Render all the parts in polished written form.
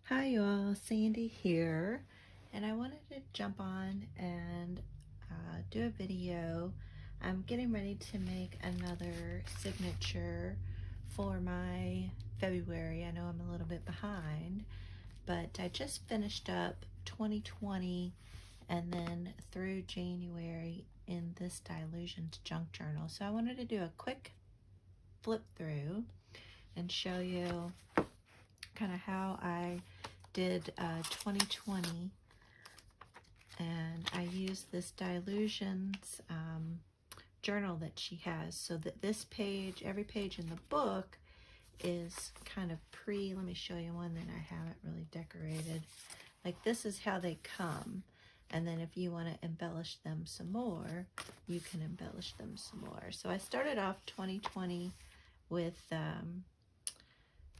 Hi y'all, Sandy here, and I wanted to jump on and do a video. I'm getting ready to make another signature for my February. I know I'm a little bit behind, but I just finished up 2020 and then through January in this Dilutions junk journal. So I wanted to do a quick flip through and show you kind of how I did 2020, and I used this Dilutions journal that she has, so that this page, every page in the book is kind of let me show you one that I haven't really decorated. Like, this is how they come, and then if you want to embellish them some more, you can embellish them some more. So I started off 2020 with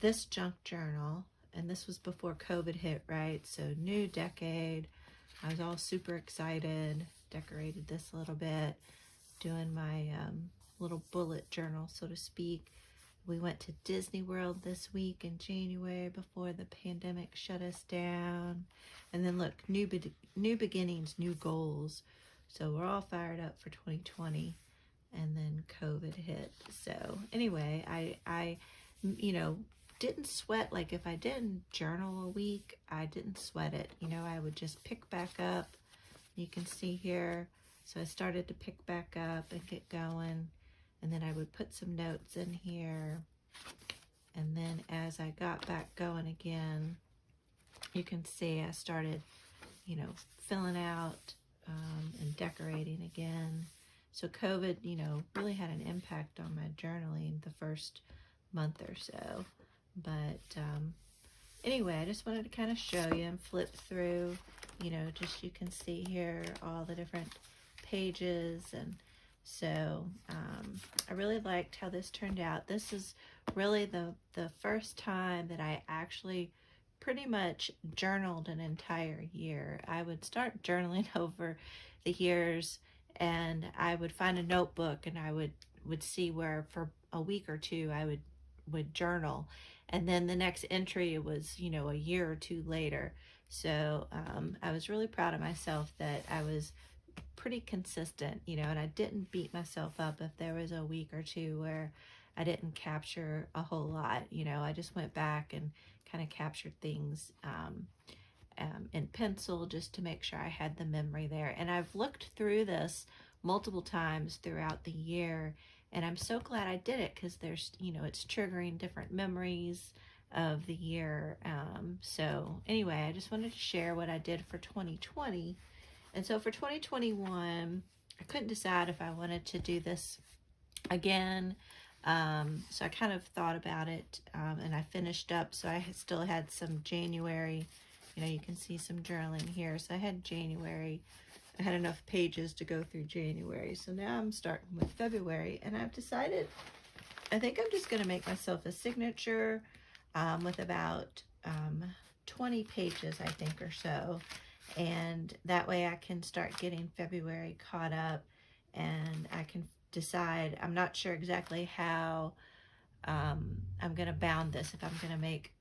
this junk journal, and this was before COVID hit, right? So new decade. I was all super excited, decorated this a little bit, doing my little bullet journal, so to speak. We went to Disney World this week in January before the pandemic shut us down. And then look, new beginnings, new goals. So we're all fired up for 2020, and then COVID hit. So anyway, I didn't sweat. Like, if I didn't journal a week, I didn't sweat it. I would just pick back up. You can see here. So I started to pick back up and get going, and then I would put some notes in here. And then as I got back going again, you can see I started, filling out and decorating again. So COVID, really had an impact on my journaling the first month or so. But anyway, I just wanted to kind of show you and flip through, just you can see here all the different pages. And so I really liked how this turned out. This is really the first time that I actually pretty much journaled an entire year. I would start journaling over the years, and I would find a notebook, and I would see where for a week or two I would journal, and then the next entry was a year or two later. So I was really proud of myself that I was pretty consistent, and I didn't beat myself up if there was a week or two where I didn't capture a whole lot. I just went back and kind of captured things in pencil just to make sure I had the memory there. And I've looked through this multiple times throughout the year, and I'm so glad I did it, because there's, it's triggering different memories of the year. So anyway, I just wanted to share what I did for 2020. And so for 2021, I couldn't decide if I wanted to do this again. So I kind of thought about it, and I finished up. So I still had some January, you can see some journaling here. So I had January. I had enough pages to go through January. So now I'm starting with February, and I've decided, I think I'm just going to make myself a signature with about 20 pages, I think, or so. And that way I can start getting February caught up, and I can decide. I'm not sure exactly how I'm going to bound this, if I'm going to make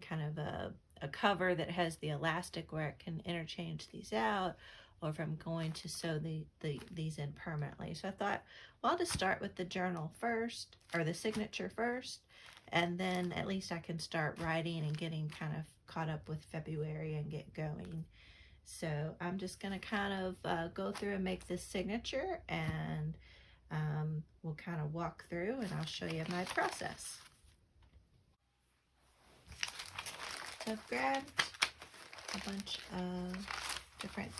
kind of a cover that has the elastic where it can interchange these out, or if I'm going to sew these in permanently. So I thought, well, I'll just start with the journal first, or the signature first, and then at least I can start writing and getting kind of caught up with February and get going. So I'm just going to kind of go through and make this signature, and we'll kind of walk through, and I'll show you my process. So I've grabbed a bunch of different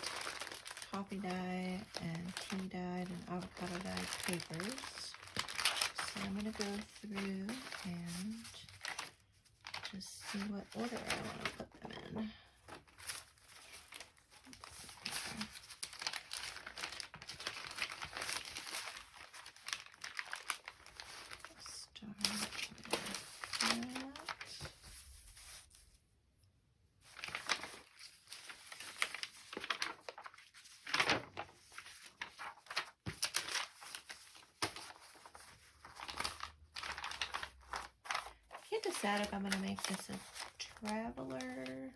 coffee dye and tea dyed and avocado dyed papers. So I'm going to go through and just see what order I want to put them in. Decide if I'm going to make this a traveler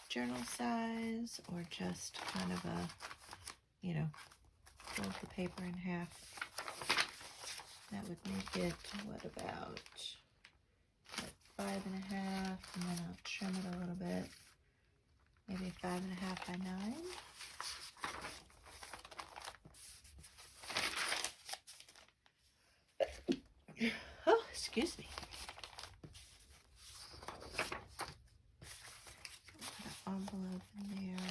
journal size, or just kind of a, you know, fold the paper in half. That would make it, what about 5.5, and then I'll trim it a little bit, maybe 5.5 by 9. Oh, excuse me. Put an envelope in there.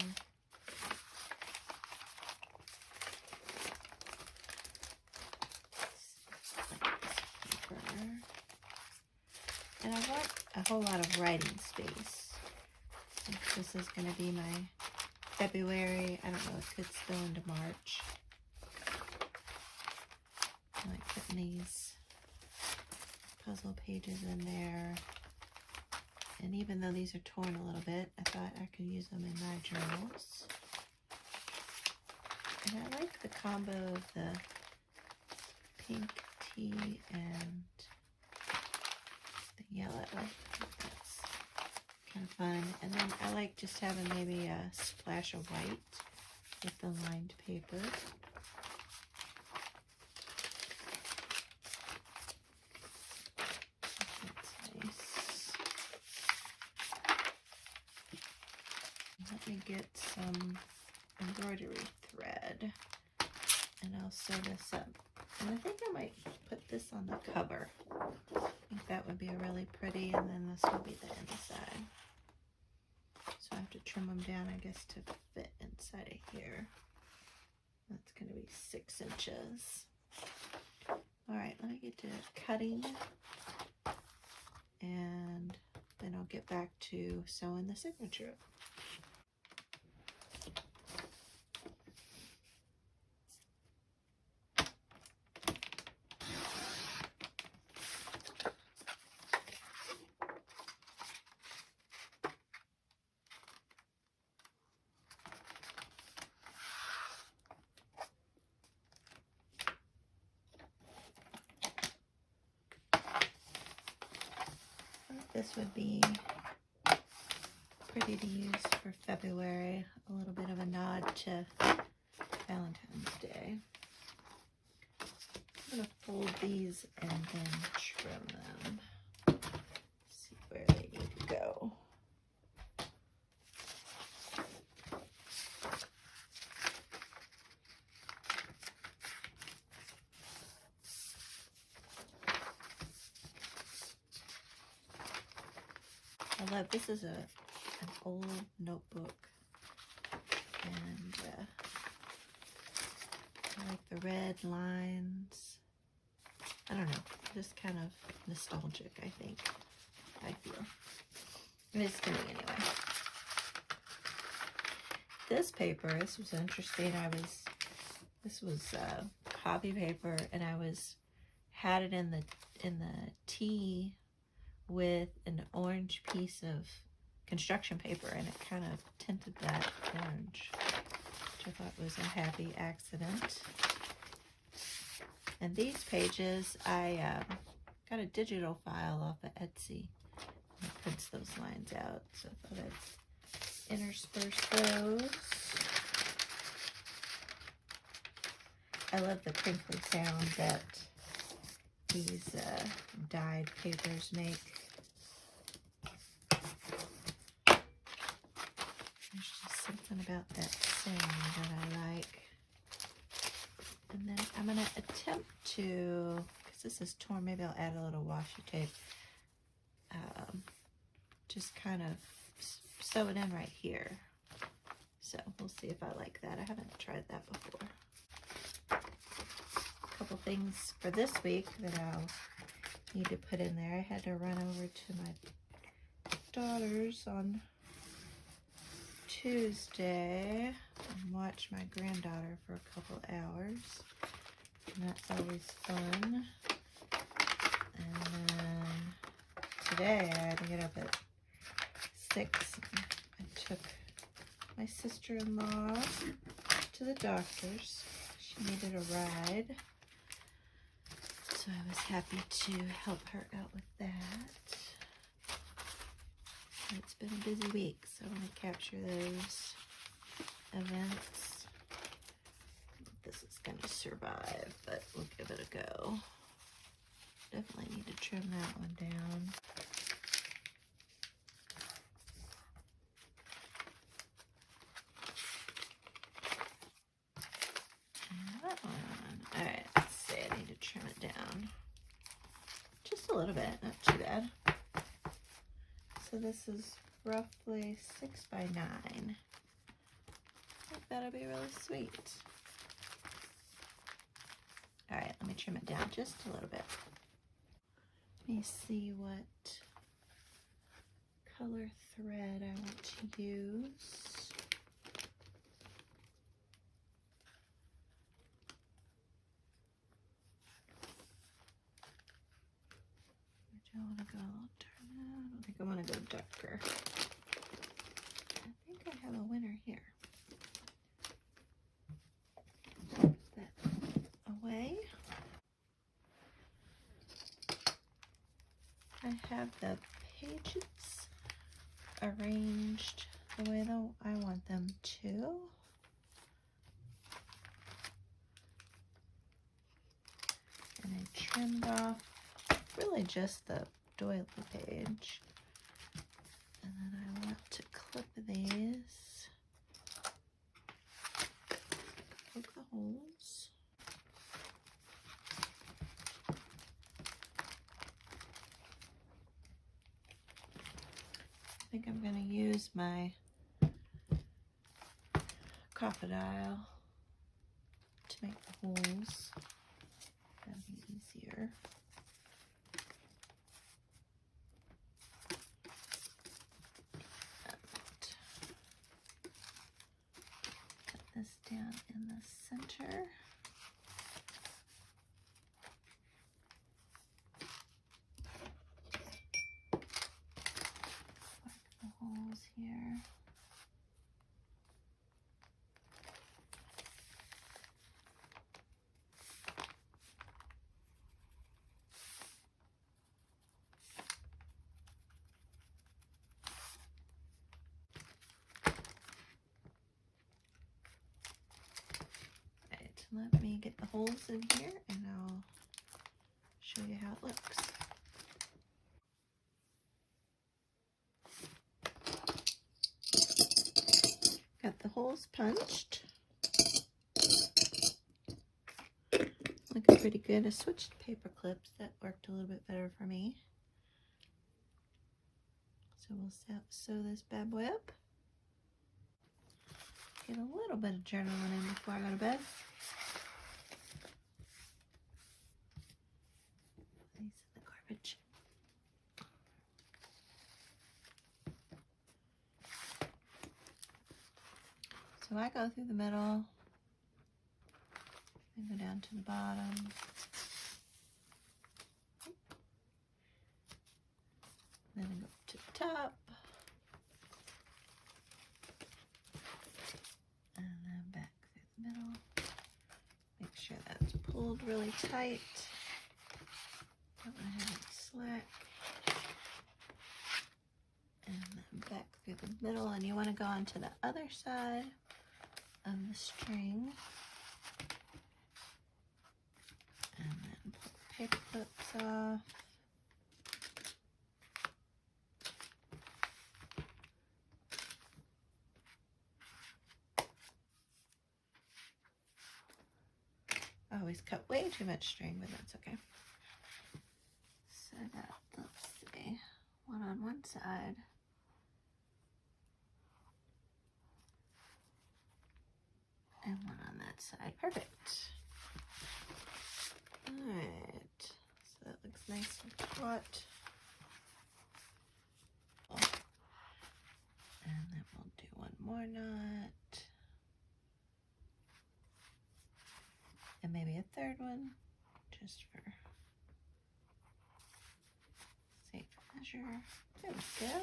And I want a whole lot of writing space. Since this is going to be my February, I don't know, it could spill into March. I like putting these puzzle pages in there. And even though these are torn a little bit, I thought I could use them in my journals. And I like the combo of the pink tea and the yellow. That's kind of fun. And then I like just having maybe a splash of white with the lined paper. That's nice. Let me get some embroidery thread and I'll sew this up. And I think I might put this on the cover. I think that would be really pretty, and then this will be the inside. So I have to trim them down, I guess, to fit inside of here. That's going to be 6 inches. All right, let me get to cutting, and then I'll get back to sewing the signature. This would be pretty to use for February, a little bit of a nod to Valentine's Day. I'm going to fold these and then trim them. See where they need to go. I love, this is an old notebook, and I like the red lines. I don't know, just kind of nostalgic, I think. I feel. It is to me anyway. This paper, this was interesting. This was copy paper, and had it in the tea with an orange piece of construction paper, and it kind of tinted that orange, which I thought was a happy accident. And these pages, I got a digital file off of Etsy, and it prints those lines out, so I thought I'd intersperse those. I love the crinkly sound that these dyed papers make. There's just something about that sound that I like. And then I'm going to attempt to, because this is torn, maybe I'll add a little washi tape. Just kind of sew it in right here. So we'll see if I like that. I haven't tried that before. A couple things for this week that I'll need to put in there. I had to run over to my daughter's on Tuesday and watch my granddaughter for a couple hours, and that's always fun. And then today I had to get up at 6. I took my sister-in-law to the doctor's. She needed a ride, so I was happy to help her out with that. It's been a busy week, so I want to capture those events. This is going to survive, but we'll give it a go. Definitely need to trim that one down. And that one. Alright, let's see. I need to trim it down. Just a little bit, not too bad. So this is roughly 6 by 9. I think that'll be really sweet. Alright, let me trim it down just a little bit. Let me see what color thread I want to use. Do I want to go turn out? I think I want to go darker. I think I have a winner here. Put that away. I have the pages arranged the way that I want them to. And I trimmed off really just the doily page. And then I want to clip these. Poke the holes. I think I'm going to use my crocodile to make the holes. That'll be easier. Put this down in the center. Holes here. Right, let me get the holes in here and I'll show you how it looks. Got the holes punched. Looking pretty good. I switched paper clips. That worked a little bit better for me. So we'll sew this bad boy up. Get a little bit of journaling in before I go to bed. These in the garbage. So I go through the middle, then go down to the bottom, then I go to the top, and then back through the middle. Make sure that's pulled really tight. Don't want to have it slack. And then back through the middle, and you want to go onto the other side of the string and then pull the paper clips off. I always cut way too much string, but that's okay. So I got, let's see, one on one side. And one on that side. Perfect. Alright. So that looks nice and taut. And then we'll do one more knot. And maybe a third one, just for safe measure. There we go.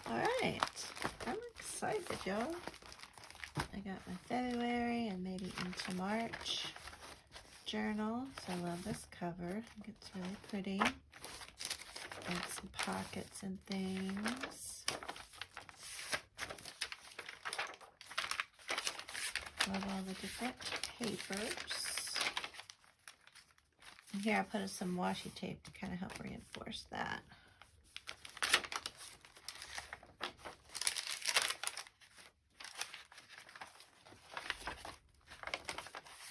Alright. I'm excited, y'all. I got my February and maybe into March journal. So I love this cover. I think it's really pretty. And some pockets and things. Love all the different papers. And here I put some washi tape to kind of help reinforce that.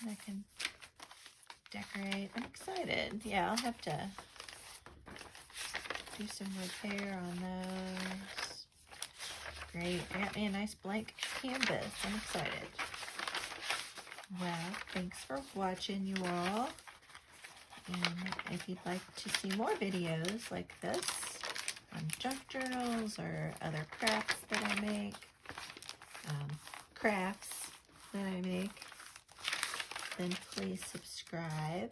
And I can decorate. I'm excited. Yeah, I'll have to do some repair on those. Great. I got me a nice blank canvas. I'm excited. Well, thanks for watching, you all. And if you'd like to see more videos like this on junk journals or other crafts that I make, then please subscribe.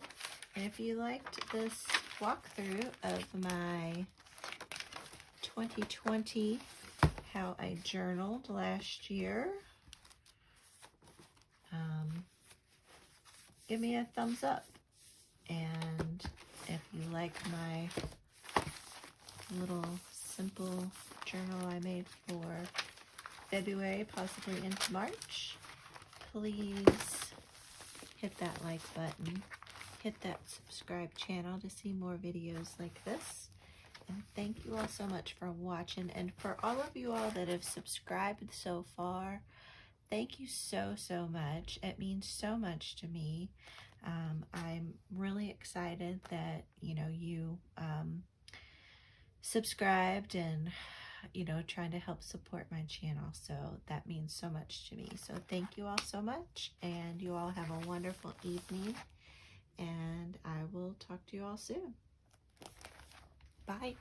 And if you liked this walkthrough of my 2020, how I journaled last year, give me a thumbs up. And if you like my little simple journal I made for February, possibly into March, please hit that like button, hit that subscribe channel to see more videos like this. And thank you all so much for watching, and for all of you all that have subscribed so far, thank you so much. It means so much to me. I'm really excited that you subscribed and trying to help support my channel, so that means so much to me. So thank you all so much, and you all have a wonderful evening, and I will talk to you all soon. Bye.